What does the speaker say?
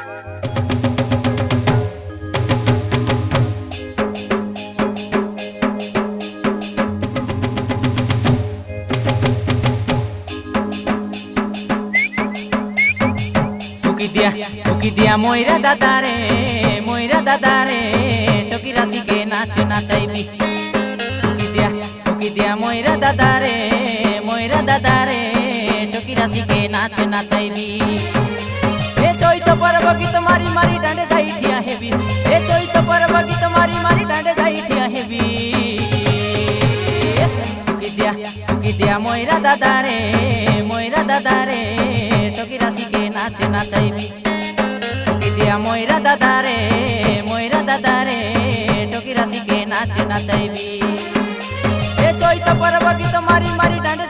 টুকি দিয়া ময়রা দাদারে টকি রাশিকে নাচ নাচাইবি। টুকি দিয়া ময়রা দাদারে টকি রাশিকে নাচ নাচাইবি। এ চৈত পর্ব গীত মারি মারি ডাঁডে যাই ঠিয়া হেবি। এ চৈত পর্ব গীত মারি মারি ডাঁডে যাই ঠিয়া হেবি। টুকি দিয়া ময়রা দাদারে টকি রাশিকে নাচ নাচাইবি। টুকি দিয়া ময়রা দাদারে টকি রাশিকে নাচ নাচাইবি। এ চৈত পর্ব গীত মারি মারি ডাঁডে